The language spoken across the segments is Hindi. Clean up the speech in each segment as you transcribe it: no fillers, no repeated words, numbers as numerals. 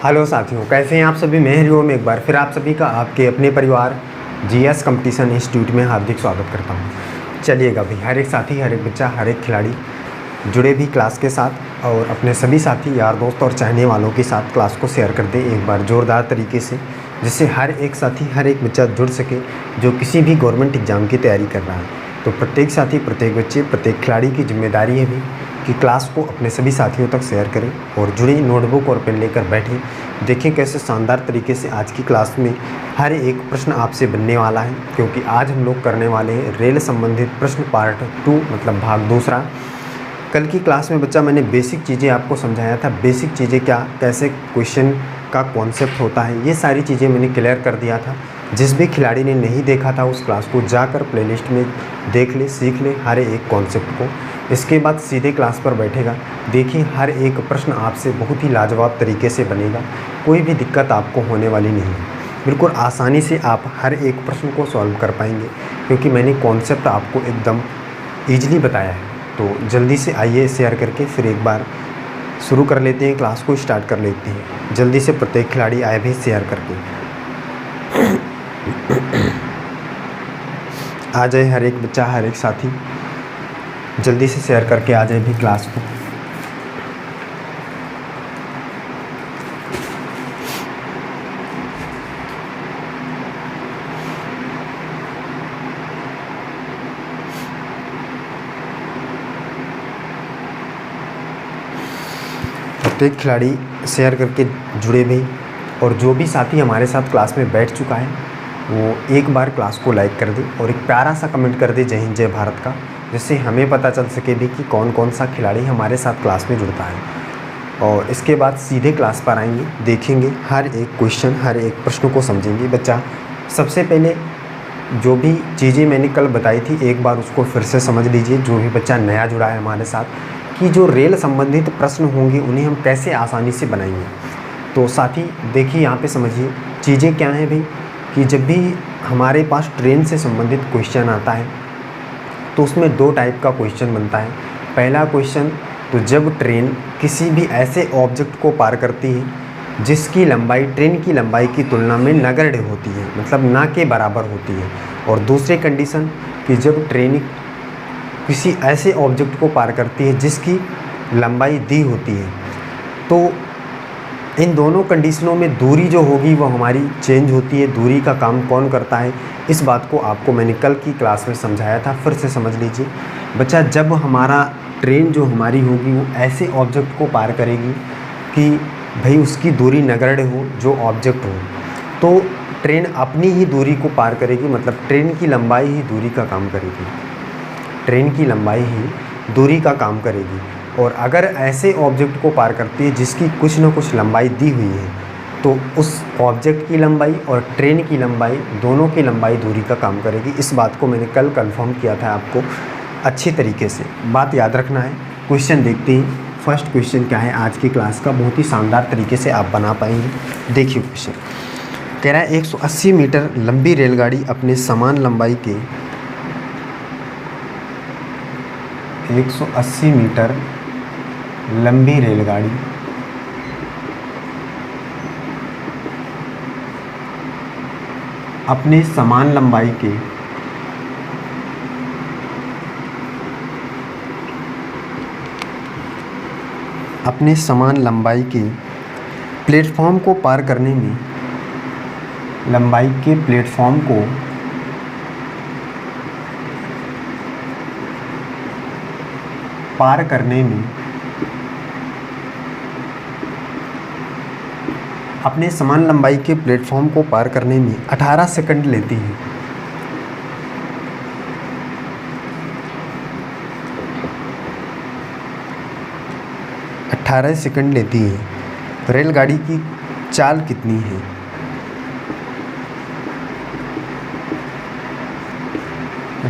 हेलो साथियों, कैसे हैं आप सभी। मैं हरिओम एक बार फिर आप सभी का आपके अपने परिवार जीएस कंपटीशन इंस्टीट्यूट में हार्दिक स्वागत करता हूं। चलिएगा भाई, हर एक साथी, हर एक बच्चा, हर एक खिलाड़ी जुड़े भी क्लास के साथ और अपने सभी साथी, यार दोस्त और चाहने वालों के साथ क्लास को शेयर कर दें एक बार ज़ोरदार तरीके से, जिससे हर एक साथी, हर एक बच्चा जुड़ सके जो किसी भी गवर्नमेंट एग्ज़ाम की तैयारी कर रहा है। तो प्रत्येक साथी, प्रत्येक बच्चे, प्रत्येक खिलाड़ी की जिम्मेदारी है भी कि क्लास को अपने सभी साथियों तक शेयर करें और जुड़े नोटबुक और पेन लेकर बैठें। देखें कैसे शानदार तरीके से आज की क्लास में हर एक प्रश्न आपसे बनने वाला है, क्योंकि आज हम लोग करने वाले हैं रेल संबंधित प्रश्न पार्ट 2, मतलब भाग दूसरा। कल की क्लास में बच्चा मैंने बेसिक चीज़ें आपको समझाया था। बेसिक चीज़ें क्या, कैसे क्वेश्चन का कॉन्सेप्ट होता है, ये सारी चीज़ें मैंने क्लियर कर दिया था। जिस भी खिलाड़ी ने नहीं देखा था उस क्लास को जाकर प्लेलिस्ट में देख ले, सीख ले हर एक कॉन्सेप्ट को। इसके बाद सीधे क्लास पर बैठेगा। देखिए हर एक प्रश्न आपसे बहुत ही लाजवाब तरीके से बनेगा, कोई भी दिक्कत आपको होने वाली नहीं है। बिल्कुल आसानी से आप हर एक प्रश्न को सॉल्व कर पाएंगे, क्योंकि मैंने कॉन्सेप्ट आपको एकदम ईजिली बताया है। तो जल्दी से आइए शेयर करके फिर एक बार शुरू कर लेते हैं, क्लास को स्टार्ट कर लेते हैं। जल्दी से प्रत्येक खिलाड़ी आए भी शेयर करके आ जाए, हर एक बच्चा, हर एक साथी जल्दी से शेयर करके आ जाए भी क्लास को। प्रत्येक खिलाड़ी शेयर करके जुड़े भी, और जो भी साथी हमारे साथ क्लास में बैठ चुका है वो एक बार क्लास को लाइक कर दे और एक प्यारा सा कमेंट कर दे, जय हिंद जय भारत का, जिससे हमें पता चल सके भी कि कौन कौन सा खिलाड़ी हमारे साथ क्लास में जुड़ता है। और इसके बाद सीधे क्लास पर आएंगे, देखेंगे हर एक क्वेश्चन, हर एक प्रश्न को समझेंगे। बच्चा सबसे पहले जो भी चीज़ें मैंने कल बताई थी एक बार उसको फिर से समझ लीजिए, जो भी बच्चा नया जुड़ा है हमारे साथ, कि जो रेल संबंधित प्रश्न होंगे उन्हें हम कैसे आसानी से बनाएंगे। तो साथी देखिए यहाँ पे समझिए चीज़ें क्या हैं भाई, कि जब भी हमारे पास ट्रेन से संबंधित क्वेश्चन आता है तो उसमें दो टाइप का क्वेश्चन बनता है। पहला क्वेश्चन, तो जब ट्रेन किसी भी ऐसे ऑब्जेक्ट को पार करती है जिसकी लंबाई ट्रेन की लंबाई की तुलना में नगण्य होती है, मतलब ना के बराबर होती है। और दूसरी कंडीशन, कि जब ट्रेन किसी ऐसे ऑब्जेक्ट को पार करती है जिसकी लंबाई दी होती है। तो इन दोनों कंडीशनों में दूरी जो होगी वो हमारी चेंज होती है। दूरी का काम कौन करता है, इस बात को आपको मैंने कल की क्लास में समझाया था, फिर से समझ लीजिए बच्चा। जब हमारा ट्रेन जो हमारी होगी वो ऐसे ऑब्जेक्ट को पार करेगी कि भाई उसकी दूरी नगण्य हो, जो ऑब्जेक्ट हो, तो ट्रेन अपनी ही दूरी को पार करेगी, मतलब ट्रेन की लंबाई ही दूरी का काम करेगी। ट्रेन की लंबाई ही दूरी का काम करेगी। और अगर ऐसे ऑब्जेक्ट को पार करती है जिसकी कुछ न कुछ लंबाई दी हुई है, तो उस ऑब्जेक्ट की लंबाई और ट्रेन की लंबाई, दोनों की लंबाई दूरी का काम करेगी। इस बात को मैंने कल कंफर्म किया था आपको अच्छी तरीके से, बात याद रखना है। क्वेश्चन देखते हैं, फर्स्ट क्वेश्चन क्या है आज की क्लास का, बहुत ही शानदार तरीके से आप बना पाएंगे। देखिए क्वेश्चन कह रहा है 180 मीटर लंबी रेलगाड़ी अपने समान लंबाई के 180 मीटर लंबी रेलगाड़ी अपने समान लंबाई के प्लेटफॉर्म को पार करने में, लंबाई के प्लेटफॉर्म को पार करने में अपने समान लंबाई के प्लेटफॉर्म को पार करने में 18 सेकंड लेती है। रेलगाड़ी की चाल कितनी है?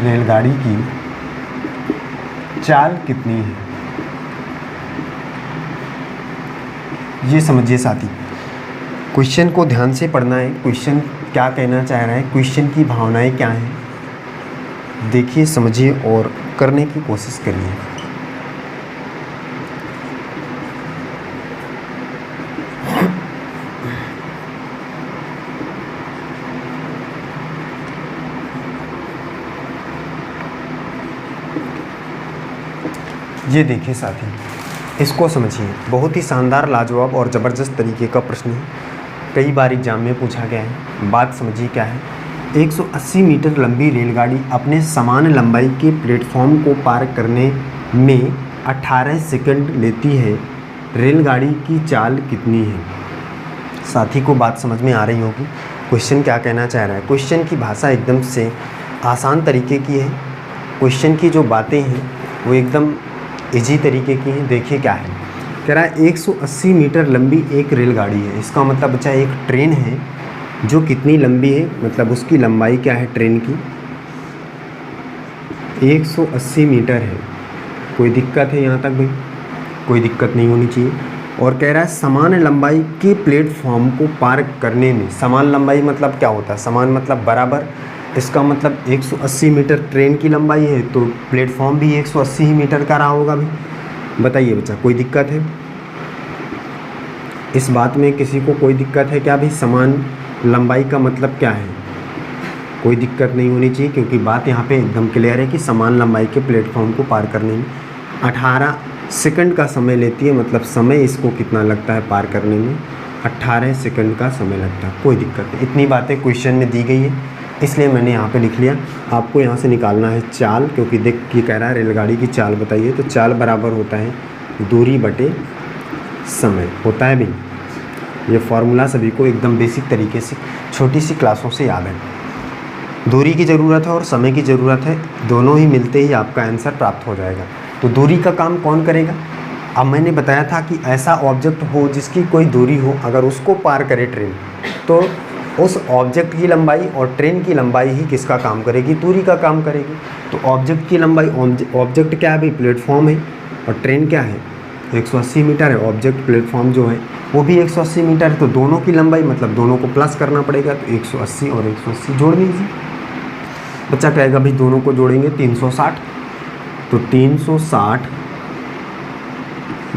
रेलगाड़ी की चाल कितनी है, ये समझिए साथी। क्वेश्चन को ध्यान से पढ़ना है, क्वेश्चन क्या कहना चाह रहा है, क्वेश्चन की भावनाएं क्या हैं, देखिए समझिए और करने की कोशिश करिए। ये देखिए साथी, इसको समझिए, बहुत ही शानदार, लाजवाब और ज़बरदस्त तरीके का प्रश्न है, कई बार एग्जाम में पूछा गया है। बात समझिए क्या है। 180 मीटर लंबी रेलगाड़ी अपने समान लंबाई के प्लेटफॉर्म को पार करने में 18 सेकंड लेती है। रेलगाड़ी की चाल कितनी है? साथी को बात समझ में आ रही होगी। क्वेश्चन क्या कहना चाह रहा है। क्वेश्चन की भाषा एकदम से आसान तरीके की है। क्वेश्चन की जो बातें हैं वो एकदम इजी तरीके की हैं। देखिए क्या है, कह रहा है 180 मीटर लंबी एक रेलगाड़ी है। इसका मतलब बच्चा एक ट्रेन है जो कितनी लंबी है, मतलब उसकी लंबाई क्या है ट्रेन की, 180 मीटर है। कोई दिक्कत है यहाँ तक भाई? कोई दिक्कत नहीं होनी चाहिए। और कह रहा है समान लंबाई के प्लेटफॉर्म को पार करने में, समान लंबाई मतलब क्या होता है, समान मतलब बराबर। इसका मतलब 180 मीटर ट्रेन की लंबाई है तो प्लेटफॉर्म भी 180 ही मीटर का रहा होगा भाई। बताइए बच्चा, कोई दिक्कत है इस बात में? किसी को कोई दिक्कत है क्या भाई? समान लंबाई का मतलब क्या है? कोई दिक्कत नहीं होनी चाहिए, क्योंकि बात यहाँ पे एकदम क्लियर है कि समान लंबाई के प्लेटफॉर्म को पार करने में 18 सेकंड का समय लेती है। मतलब समय इसको कितना लगता है पार करने में? 18 सेकंड का समय लगता है। कोई दिक्कत नहीं, इतनी बातें क्वेश्चन में दी गई है इसलिए मैंने यहाँ पे लिख लिया। आपको यहाँ से निकालना है चाल, क्योंकि देख ये कह रहा है रेलगाड़ी की चाल बताइए, तो चाल बराबर होता है दूरी बटे समय, होता है भी। ये फॉर्मूला सभी को एकदम बेसिक तरीके से छोटी सी क्लासों से याद है। दूरी की ज़रूरत है और समय की ज़रूरत है, दोनों ही मिलते ही आपका आंसर प्राप्त हो जाएगा। तो दूरी का काम कौन करेगा? अब मैंने बताया था कि ऐसा ऑब्जेक्ट हो जिसकी कोई दूरी हो, अगर उसको पार करे ट्रेन, तो उस ऑब्जेक्ट की लंबाई और ट्रेन की लंबाई ही किसका काम करेगी? दूरी का काम करेगी। तो ऑब्जेक्ट की लंबाई, ऑब्जेक्ट क्या है भाई? प्लेटफॉर्म है। और ट्रेन क्या है? 180 मीटर है। ऑब्जेक्ट प्लेटफॉर्म जो है वो भी 180 मीटर है। तो दोनों की लंबाई मतलब दोनों को प्लस करना पड़ेगा, तो 180 और 180 जोड़ लीजिए। बच्चा कहेगा भाई दोनों को जोड़ेंगे 360, तो 360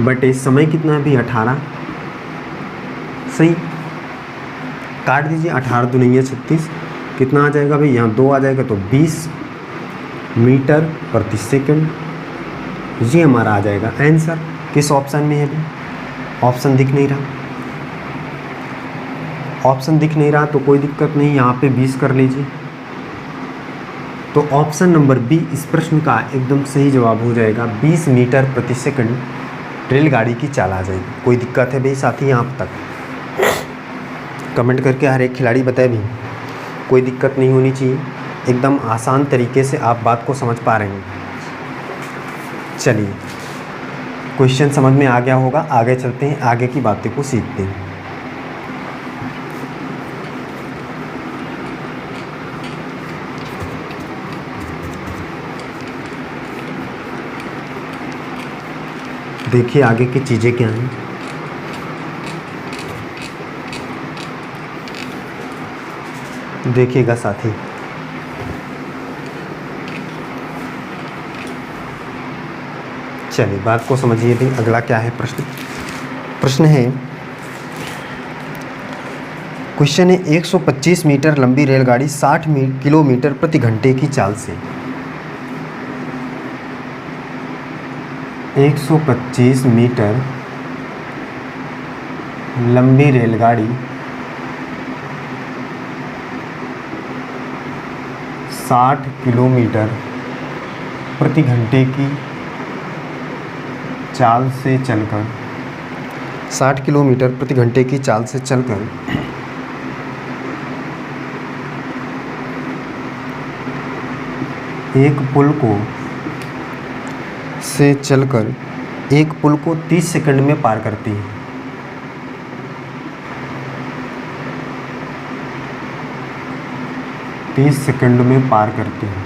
बटे समय कितना है भाई? 18। सही, काट दीजिए। 18 दूनी है 36, कितना आ जाएगा भाई? यहाँ 2 आ जाएगा, तो 20 मीटर प्रति सेकंड। ये हमारा आ जाएगा आंसर। किस ऑप्शन में है भाई? ऑप्शन दिख नहीं रहा, ऑप्शन दिख नहीं रहा तो कोई दिक्कत नहीं, यहाँ पे 20 कर लीजिए। तो ऑप्शन नंबर बी इस प्रश्न का एकदम सही जवाब हो जाएगा। 20 मीटर प्रति सेकंड रेलगाड़ी की चाल आ जाएगी। कोई दिक्कत है भाई साथी? यहाँ तक कमेंट करके हर एक खिलाड़ी बताए भी। कोई दिक्कत नहीं होनी चाहिए, एकदम आसान तरीके से आप बात को समझ पा रहे हैं। चलिए, क्वेश्चन समझ में आ गया होगा, आगे चलते हैं, आगे की बातें को सीखते हैं। देखिए आगे की चीज़ें क्या हैं। देखिएगा साथी, चलिए बात को समझिए भी। अगला क्या है प्रश्न है, क्वेश्चन है 125 मीटर लंबी रेलगाड़ी 60 किलोमीटर प्रति घंटे की चाल से 125 मीटर लंबी रेलगाड़ी 60 किलोमीटर प्रति घंटे की चाल से चलकर 60 किलोमीटर प्रति घंटे की चाल से चलकर एक पुल को 30 सेकंड में पार करती है। तीस सेकंड में पार करती है।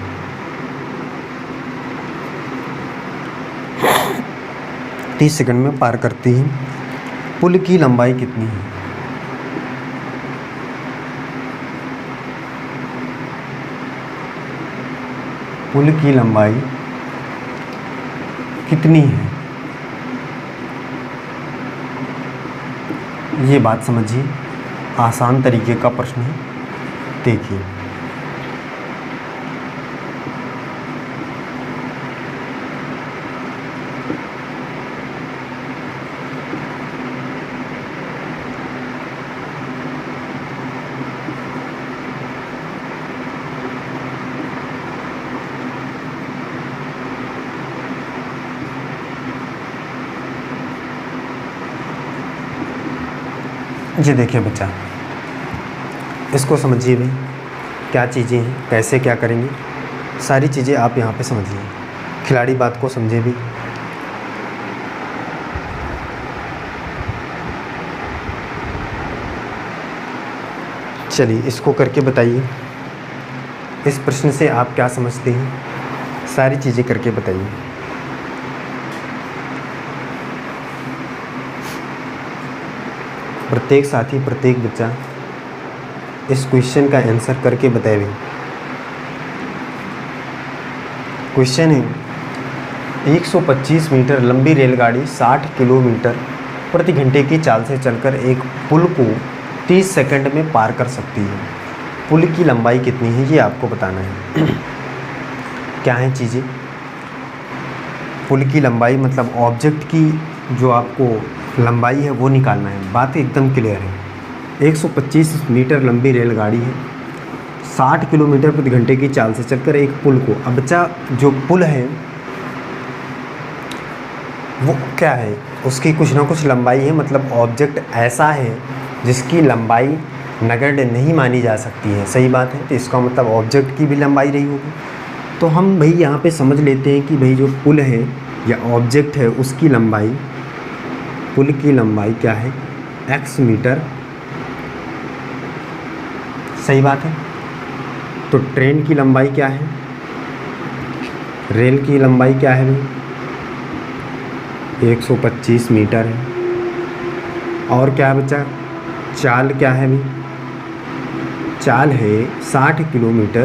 30 सेकंड में पार करती है। पुल की लंबाई कितनी है? पुल की लंबाई कितनी है? ये बात समझिए, आसान तरीके का प्रश्न है। देखिए ये देखिए बच्चा, इसको समझिए भाई, क्या चीज़ें हैं, कैसे क्या करेंगे, सारी चीज़ें आप यहाँ पे समझिए। खिलाड़ी बात को समझे भी। चलिए इसको करके बताइए, इस प्रश्न से आप क्या समझते हैं, सारी चीज़ें करके बताइए। प्रत्येक साथी, प्रत्येक बच्चा इस क्वेश्चन का आंसर करके बताए। क्वेश्चन है 125 मीटर लंबी रेलगाड़ी 60 किलोमीटर प्रति घंटे की चाल से चलकर एक पुल को 30 सेकंड में पार कर सकती है। पुल की लंबाई कितनी है ये आपको बताना है। क्या है चीज़ें, पुल की लंबाई मतलब ऑब्जेक्ट की जो आपको लंबाई है वो निकालना है। बात एकदम क्लियर है। 125 मीटर लंबी रेलगाड़ी है, 60 किलोमीटर प्रति घंटे की चाल से चलकर एक पुल को, अब बच्चा जो पुल है वो क्या है, उसकी कुछ ना कुछ लंबाई है, मतलब ऑब्जेक्ट ऐसा है जिसकी लंबाई नगण्य नहीं मानी जा सकती है। सही बात है, तो इसका मतलब ऑब्जेक्ट की भी लंबाई रही होगी। तो हम भाई यहाँ पे समझ लेते हैं कि भाई जो पुल है या ऑब्जेक्ट है उसकी लंबाई, पुल की लंबाई क्या है, x मीटर। सही बात है। तो ट्रेन की लंबाई क्या है, रेल की लंबाई क्या है भाई, 125 मीटर है। और क्या बचा, चाल क्या है भाई, चाल है 60 किलोमीटर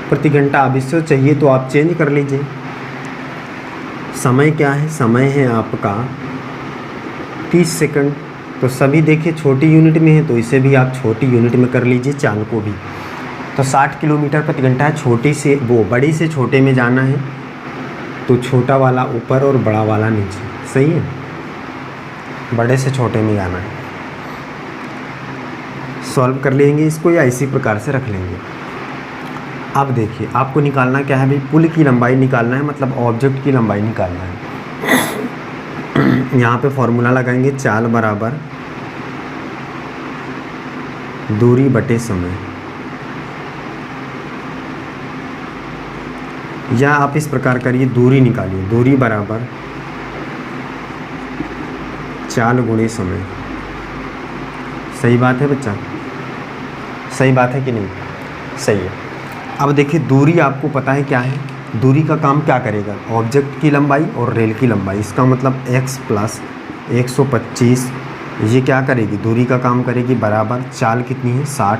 प्रति घंटा। अब इससे चाहिए तो आप चेंज कर लीजिए। समय क्या है, समय है आपका 30 सेकंड। तो सभी देखिए छोटी यूनिट में है, तो इसे भी आप छोटी यूनिट में कर लीजिए, चाल को भी। तो 60 किलोमीटर प्रति घंटा है, छोटी से वो बड़ी से छोटे में जाना है, तो छोटा वाला ऊपर और बड़ा वाला नीचे। सही है, बड़े से छोटे में जाना है। सॉल्व कर लेंगे इसको या इसी प्रकार से रख लेंगे। अब देखिए आपको निकालना क्या है भाई, पुल की लंबाई निकालना है, मतलब ऑब्जेक्ट की लंबाई निकालना है। यहाँ पे फॉर्मूला लगाएंगे, चाल बराबर दूरी बटे समय, या आप इस प्रकार करिए, दूरी निकालिए, दूरी बराबर चाल गुणे समय। सही बात है बच्चा, सही बात है कि नहीं, सही है। अब देखिए दूरी आपको पता है क्या है, दूरी का काम क्या करेगा, ऑब्जेक्ट की लंबाई और रेल की लंबाई। इसका मतलब x प्लस 125 ये क्या करेगी, दूरी का काम करेगी, बराबर चाल कितनी है 60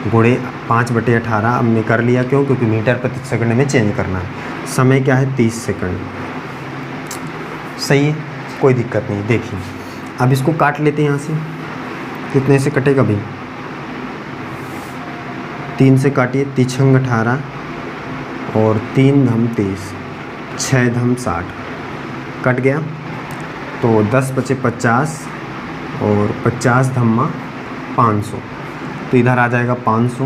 गुणे 5/18। हमने कर लिया, क्यों, क्योंकि मीटर प्रति सेकंड में चेंज करना है। समय क्या है 30 सेकंड। सही है, कोई दिक्कत नहीं। देखिए अब इसको काट लेते हैं यहाँ से, कितने से कटेगा भाई, 3 से काटिए, 3 18 और 3 धम 30, 6 धम 60 कट गया। तो 10 बचे 50 और 50 धम्मा 500, तो इधर आ जाएगा 500।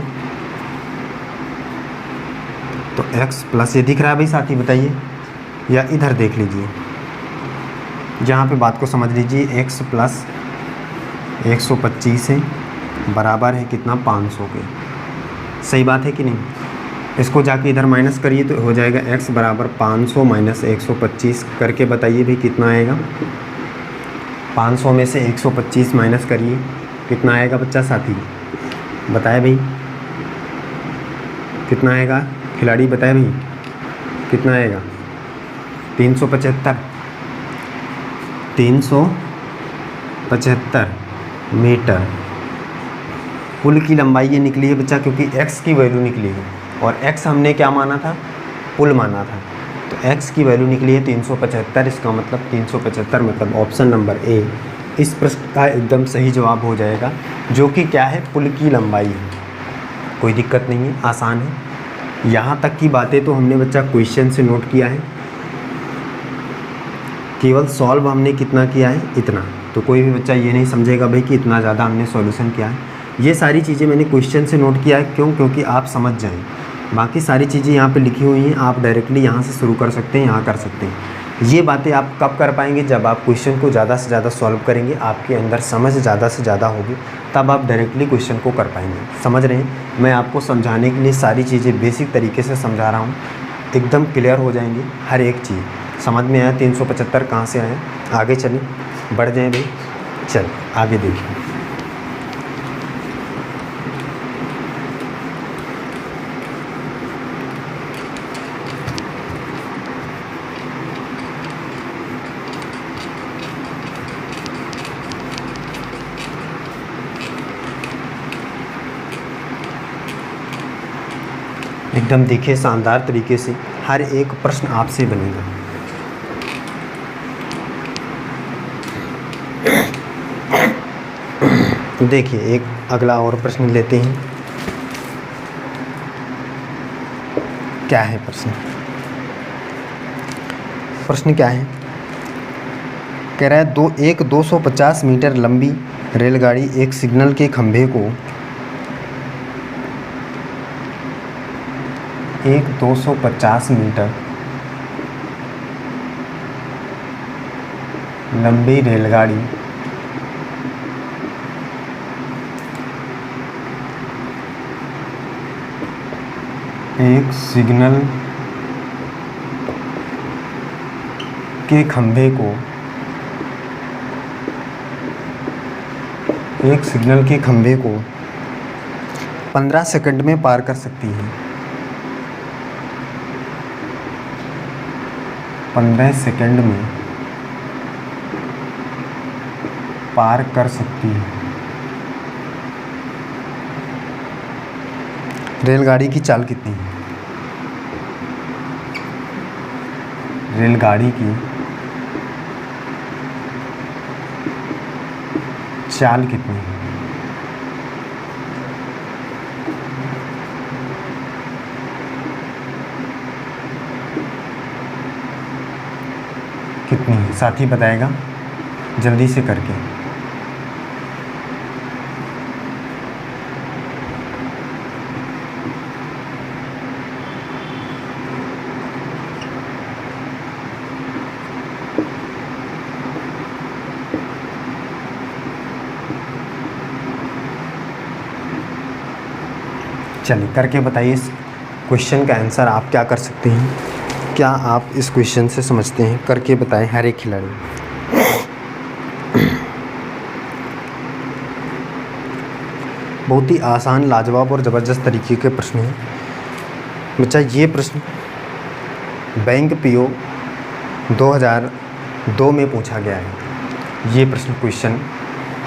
तो x प्लस, ये दिख रहा है भाई साथी, बताइए, या इधर देख लीजिए, जहाँ पे बात को समझ लीजिए। x प्लस 125 है, बराबर है कितना, 500 के। सही बात है कि नहीं। इसको जाके इधर माइनस करिए तो हो जाएगा x बराबर 500 माइनस 125 करके बताइए भाई कितना आएगा। 500 में से 125 माइनस करिए, कितना आएगा बच्चा साथी, बताए भाई कितना आएगा, खिलाड़ी बताए भाई कितना आएगा, 375 मीटर। पुल की लंबाई ये निकली है बच्चा, क्योंकि x की वैल्यू निकली है, और x हमने क्या माना था, पुल माना था। तो x की वैल्यू निकली है 375। इसका मतलब 375 मतलब ऑप्शन नंबर ए इस प्रश्न का एकदम सही जवाब हो जाएगा, जो कि क्या है, पुल की लंबाई है। कोई दिक्कत नहीं है, आसान है। यहाँ तक की बातें तो हमने बच्चा क्वेश्चन से नोट किया है, केवल सॉल्व हमने कितना किया है, इतना। तो कोई भी बच्चा ये नहीं समझेगा भाई कि इतना ज़्यादा हमने सॉल्यूशन किया है। ये सारी चीज़ें मैंने क्वेश्चन से नोट किया है, क्यों, क्योंकि आप समझ जाएं। बाकी सारी चीज़ें यहाँ पे लिखी हुई हैं, आप डायरेक्टली यहाँ से शुरू कर सकते हैं, यहाँ कर सकते हैं। ये बातें आप कब कर पाएंगे? जब आप क्वेश्चन को ज़्यादा से ज़्यादा सॉल्व करेंगे, आपके अंदर समझ ज़्यादा से ज़्यादा होगी, तब आप डायरेक्टली क्वेश्चन को कर पाएंगे। समझ रहे हैं? मैं आपको समझाने के लिए सारी चीज़ें बेसिक तरीके से समझा रहा हूँ, एकदम क्लियर हो जाएंगी हर एक चीज़। समझ में आया 375 कहाँ से आए? आगे चलिए, बढ़ जाएँ भाई, चल आगे देखिए। एकदम देखिए, शानदार तरीके से हर एक प्रश्न आपसे बनेगा। देखिए एक अगला और प्रश्न लेते हैं। क्या है प्रश्न? प्रश्न क्या है? कह रहा है एक 250 मीटर लंबी रेलगाड़ी एक सिग्नल के खंभे को 250 मीटर लंबी रेलगाड़ी एक सिग्नल के खंभे को 15 सेकंड में पार कर सकती है। 15 सेकंड में पार कर सकती है। रेलगाड़ी की चाल कितनी है? रेलगाड़ी की चाल कितनी है? कितनी है? साथी बताएगा जल्दी से करके। चलिए करके बताइए इस क्वेश्चन का आंसर आप क्या कर सकते हैं। क्या आप इस क्वेश्चन से समझते हैं? करके बताएं हर एक खिलाड़ी। बहुत ही आसान, लाजवाब और ज़बरदस्त तरीके के प्रश्न हैं बच्चा। ये प्रश्न बैंक पीओ 2002 में पूछा गया है। ये प्रश्न क्वेश्चन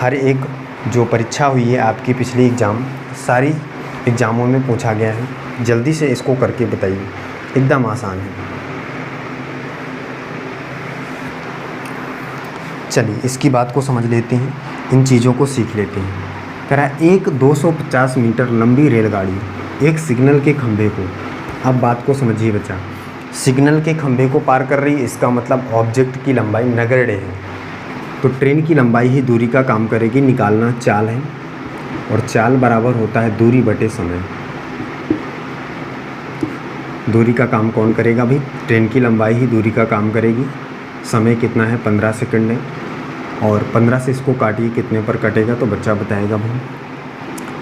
हर एक जो परीक्षा हुई है आपकी पिछली एग्ज़ाम, सारी एग्ज़ामों में पूछा गया है। जल्दी से इसको करके बताइए, एकदम आसान है। चलिए इसकी बात को समझ लेते हैं, इन चीज़ों को सीख लेते हैं। कह रहा है एक 250 मीटर लंबी रेलगाड़ी एक सिग्नल के खंभे को, अब बात को समझिए बच्चा, सिग्नल के खंभे को पार कर रही है, इसका मतलब ऑब्जेक्ट की लंबाई नगण्य है। तो ट्रेन की लंबाई ही दूरी का काम करेगी, निकालना चाल है, और चाल बराबर होता है दूरी बटे समय। दूरी का काम कौन करेगा भाई? ट्रेन की लंबाई ही दूरी का काम करेगी। समय कितना है? 15 सेकंड है, और 15 से इसको काटिए, कितने पर कटेगा तो बच्चा बताएगा भाई।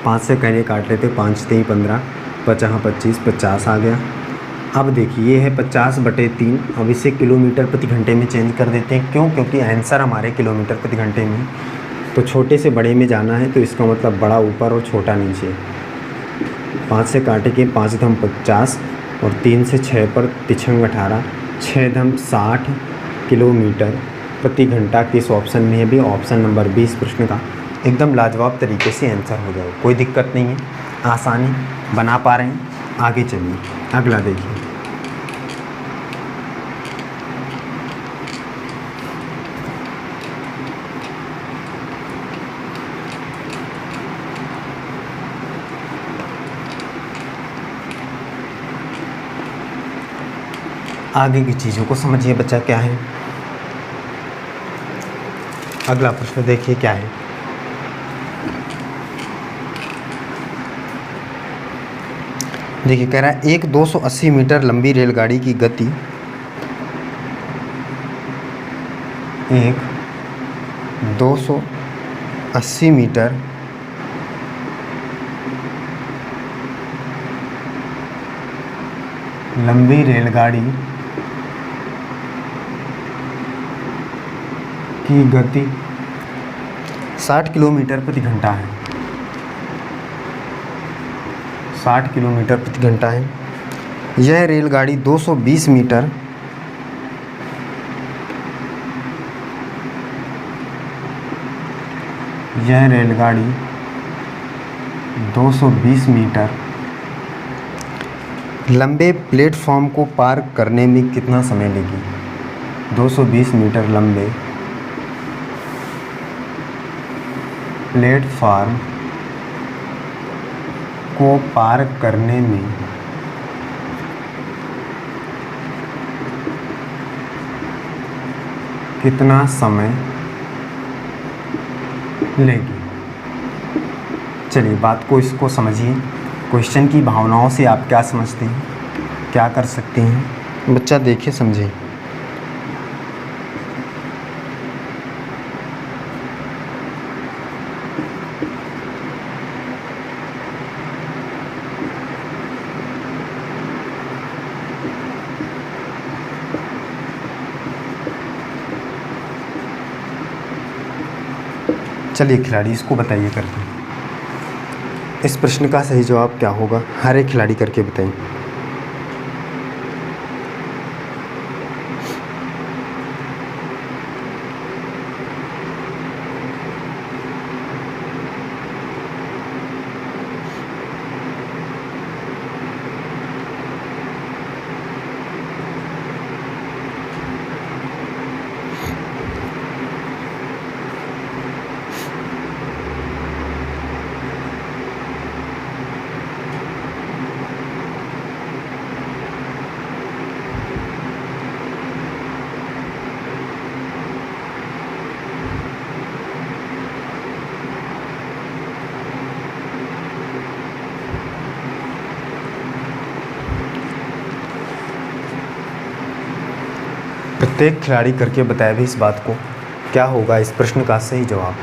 5 से कहने काट लेते, 5 3 15, 50 25, 50 आ गया। अब देखिए ये है 50/3। अब इसे किलोमीटर प्रति घंटे में चेंज कर देते हैं। क्यों? क्योंकि आंसर हमारे किलोमीटर प्रति घंटे में, तो छोटे से बड़े में जाना है, तो इसका मतलब बड़ा ऊपर और छोटा नीचे। 5 से काटे के 5 धम 50, और 3 से 6 पर तिछंग 18, 6 धम 60 किलोमीटर प्रति घंटा किस ऑप्शन में है भी? ऑप्शन नंबर 20 प्रश्न का एकदम लाजवाब तरीके से आंसर हो जाए, कोई दिक्कत नहीं है, आसानी बना पा रहे हैं। आगे चलिए अगला देखिए। आगे की चीज़ों को समझिए बच्चा, क्या है अगला प्रश्न? देखिए क्या है। देखिए कह रहा है एक 280 मीटर लंबी रेलगाड़ी की गति एक 280 मीटर लंबी रेलगाड़ी की गति 60 किलोमीटर प्रति घंटा है। 60 किलोमीटर प्रति घंटा है। यह रेलगाड़ी 220 मीटर यह रेलगाड़ी 220 मीटर लंबे प्लेटफॉर्म को पार करने में कितना समय लेगी? 220 मीटर लंबे प्लेटफॉर्म को पार करने में कितना समय लेगी? चलिए बात को इसको समझिए। क्वेश्चन की भावनाओं से आप क्या समझते हैं, क्या कर सकते हैं, बच्चा देखिए समझे। चलिए खिलाड़ी इसको बताइए करके। इस प्रश्न का सही जवाब क्या होगा, हर एक खिलाड़ी करके बताइए। प्रत्येक खिलाड़ी करके बताया भी इस बात को क्या होगा इस प्रश्न का सही जवाब।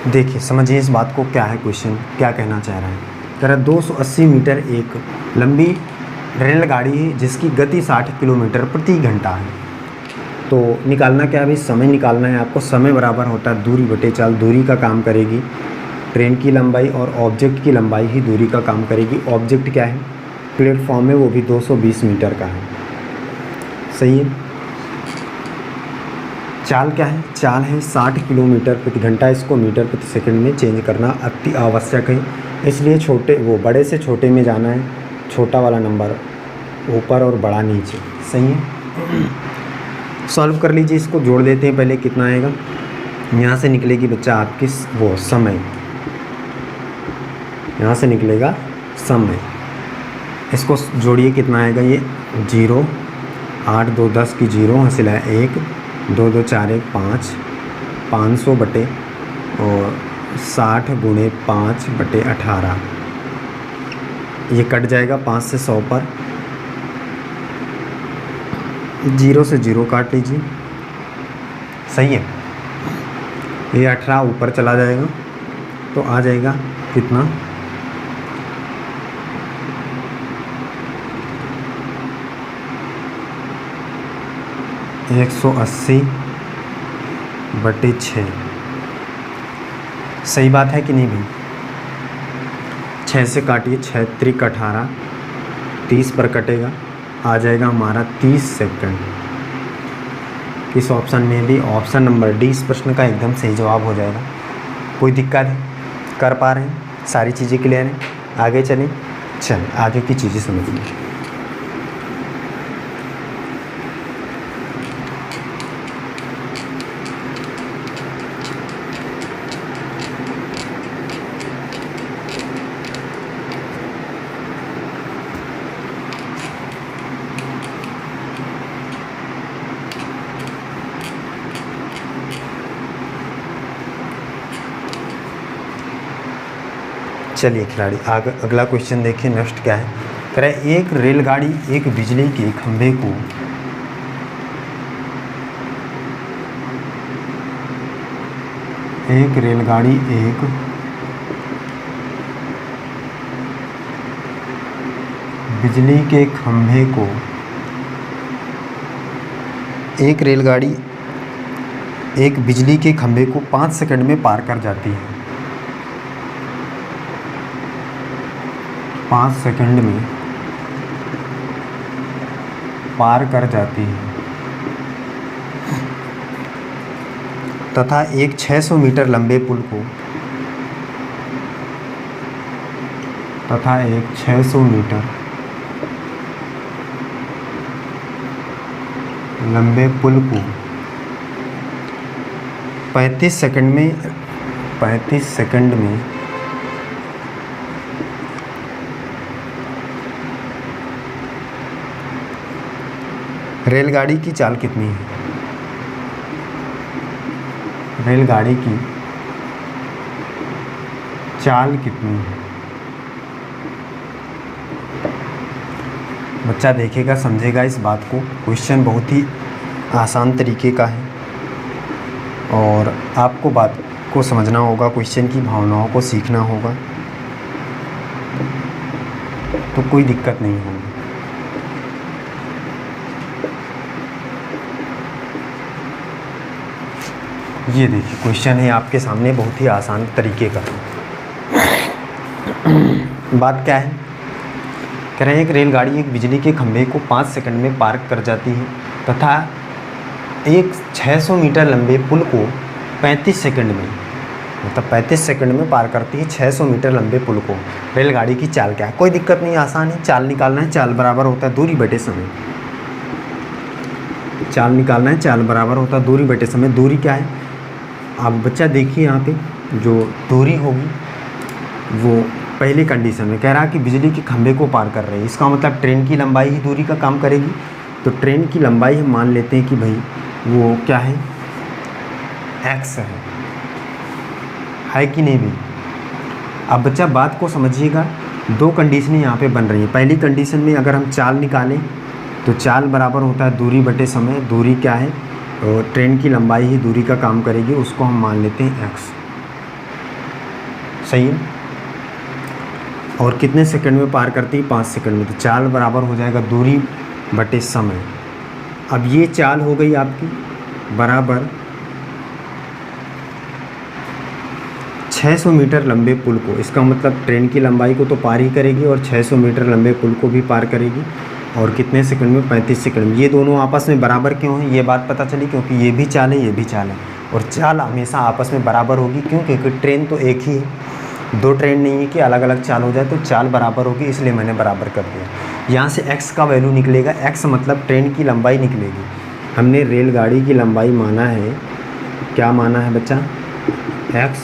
देखिए समझिए इस बात को, क्या है क्वेश्चन, क्या कहना चाह रहा है। कह रहा है 280 मीटर एक लंबी रेलगाड़ी है जिसकी गति 60 किलोमीटर प्रति घंटा है। तो निकालना क्या है भाई, समय निकालना है आपको। समय बराबर होता है दूरी बटे चाल। दूरी का काम करेगी ट्रेन की लंबाई और ऑब्जेक्ट की लंबाई ही दूरी का काम करेगी। ऑब्जेक्ट क्या है, प्लेटफॉर्म में, वो भी 220 मीटर का है। सही है। चाल क्या है, चाल है 60 किलोमीटर प्रति घंटा। इसको मीटर प्रति सेकंड में चेंज करना अति आवश्यक है, इसलिए छोटे वो बड़े से छोटे में जाना है। छोटा वाला नंबर ऊपर और बड़ा नीचे। सही है। सॉल्व कर लीजिए, इसको जोड़ देते हैं पहले। कितना आएगा, यहाँ से निकलेगी बच्चा आपकी वो समय, यहाँ से निकलेगा समय। इसको जोड़िए, कितना आएगा ये 0, 8 2 10 की 0 हासिल है 1, 2 2 4 1 5, 500 बटे और 60 गुणे 5 बटे 18। ये कट जाएगा 5 से 100 पर, 0 से 0 काट लीजिए। सही है। ये 18 ऊपर चला जाएगा तो आ जाएगा कितना, 180 बटे 6। सही बात है कि नहीं भाई। 6 से काटिए, 6 त्रिक 18, 30 पर कटेगा, आ जाएगा हमारा 30 सेकंड। किस ऑप्शन में भी, ऑप्शन नंबर डी इस प्रश्न का एकदम सही जवाब हो जाएगा। कोई दिक्कत है, कर पा रहे हैं, सारी चीज़ें क्लियर हैं। आगे चलें, चल आगे की चीज़ें समझिए। चलिए खिलाड़ी आगे अगला क्वेश्चन देखिए। नेक्स्ट क्या है, कह रहा है एक रेलगाड़ी एक बिजली के खंभे को एक रेलगाड़ी एक बिजली के खंभे को एक रेलगाड़ी एक बिजली के खंभे को 5 सेकंड में पार कर जाती है। 5 सेकंड में पार कर जाती है तथा एक 600 मीटर लंबे पुल को तथा एक 600 मीटर लंबे पुल को 35 सेकंड में रेलगाड़ी की चाल कितनी है? रेलगाड़ी की चाल कितनी है? बच्चा देखेगा, समझेगा इस बात को। क्वेश्चन बहुत ही आसान तरीके का है और आपको बात को समझना होगा, क्वेश्चन की भावनाओं को सीखना होगा, तो कोई दिक्कत नहीं होगी। ये देखिए क्वेश्चन है आपके सामने, बहुत ही आसान तरीके का। बात क्या है? कह रहे हैं एक रेलगाड़ी एक बिजली के खंभे को 5 सेकंड में पार कर जाती है तथा एक 600 मीटर लंबे पुल को 35 सेकंड में, मतलब 35 सेकंड में पार करती है 600 मीटर लंबे पुल को। रेलगाड़ी की चाल क्या है? कोई दिक्कत नहीं, आसान है। चाल निकालना है, चाल बराबर होता है दूरी बटे समय। चाल निकालना है, चाल बराबर होता है दूरी बटे समय। दूरी क्या है? आप बच्चा देखिए यहाँ पे जो दूरी होगी वो पहली कंडीशन में कह रहा है कि बिजली के खंभे को पार कर रही है, इसका मतलब ट्रेन की लंबाई ही दूरी का काम करेगी। तो ट्रेन की लंबाई हम मान लेते हैं कि भाई वो क्या है, x है कि नहीं भाई? अब बच्चा बात को समझिएगा, दो कंडीशनें यहाँ पे बन रही हैं। पहली कंडीशन में अगर हम चाल निकालें तो चाल बराबर होता है दूरी बटे समय। दूरी क्या है? और ट्रेन की लंबाई ही दूरी का काम करेगी, उसको हम मान लेते हैं x। सही है। और कितने सेकंड में पार करती है? 5 सेकंड में। तो चाल बराबर हो जाएगा दूरी बटे समय। अब ये चाल हो गई आपकी बराबर 600 मीटर लंबे पुल को, इसका मतलब ट्रेन की लंबाई को तो पार ही करेगी और 600 मीटर लंबे पुल को भी पार करेगी। और कितने सेकंड में? 35 सेकंड में। ये दोनों आपस में बराबर क्यों है? ये बात पता चली क्योंकि ये भी चाल है, ये भी चाल है, और चाल हमेशा आपस में बराबर होगी। क्यों? क्योंकि ट्रेन तो एक ही है, दो ट्रेन नहीं है कि अलग अलग चाल हो जाए, तो चाल बराबर होगी, इसलिए मैंने बराबर कर दिया। यहाँ से x का वैल्यू निकलेगा, x मतलब ट्रेन की लंबाई निकलेगी। हमने रेलगाड़ी की लंबाई माना है, क्या माना है बच्चा? x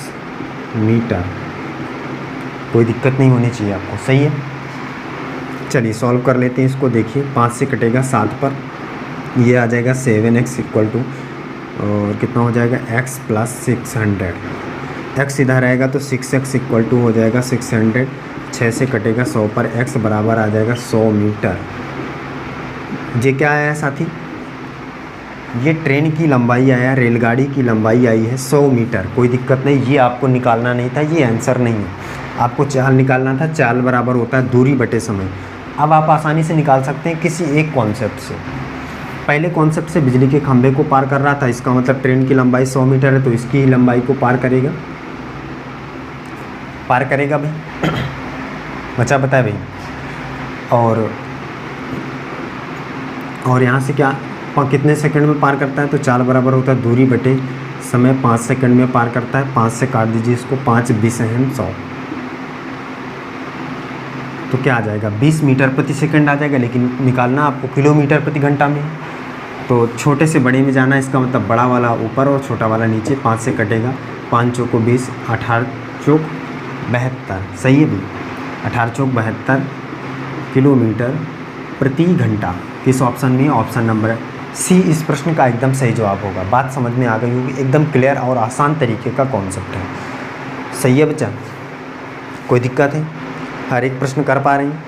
metre. कोई दिक्कत नहीं होनी चाहिए आपको, सही है। चलिए सॉल्व कर लेते हैं इसको। देखिए 5 से कटेगा 7 पर, ये आ जाएगा 7x इक्वल टू, और कितना हो जाएगा x प्लस 600। x इधर रहेगा तो 6x इक्वल टू हो जाएगा 600। 6 से कटेगा 100 पर, x बराबर आ जाएगा 100 मीटर। ये क्या आया साथी? ये ट्रेन की लंबाई आया, रेलगाड़ी की लंबाई आई है 100 मीटर। कोई दिक्कत नहीं, ये आपको निकालना नहीं था, ये आंसर नहीं है। आपको चाल निकालना था, चाल बराबर होता है दूरी बटे समय। अब आप आसानी से निकाल सकते हैं किसी एक कॉन्सेप्ट से। पहले कॉन्सेप्ट से बिजली के खंभे को पार कर रहा था, इसका मतलब ट्रेन की लंबाई 100 मीटर है, तो इसकी ही लंबाई को पार करेगा भाई। बच्चा बताए भाई। और यहाँ से क्या कितने सेकंड में पार करता है? तो चाल बराबर होता है दूरी बटे समय। 5 सेकंड में पार करता है। 5 से काट दीजिए इसको, 5 20 100, तो क्या आ जाएगा? 20 मीटर प्रति सेकंड आ जाएगा। लेकिन निकालना आपको किलोमीटर प्रति घंटा में, तो छोटे से बड़े में जाना, इसका मतलब बड़ा वाला ऊपर और छोटा वाला नीचे। 5 से कटेगा, 5 चौको 20, 18 चौक 72। सही है भाई, 18 चौक 72 किलोमीटर प्रति घंटा। किस ऑप्शन में? ऑप्शन नंबर सी इस प्रश्न का एकदम सही जवाब होगा। बात समझ में आ गई होगी, एकदम क्लियर और आसान तरीके का कॉन्सेप्ट है। सही है बच्चा, कोई दिक्कत है? हर एक प्रश्न कर पा रहे हैं?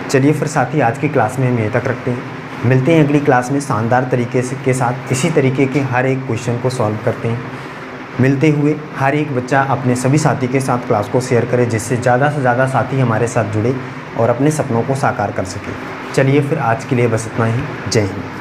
चलिए फिर साथी आज की क्लास में हम यहीं तक रखते हैं। मिलते हैं अगली क्लास में शानदार तरीके से के साथ, इसी तरीके के हर एक क्वेश्चन को सॉल्व करते हैं। मिलते हुए हर एक बच्चा अपने सभी साथी के साथ क्लास को शेयर करे, जिससे ज़्यादा से ज़्यादा साथी हमारे साथ जुड़े और अपने सपनों को साकार कर सके। चलिए फिर आज के लिए बस इतना ही। जय हिंद।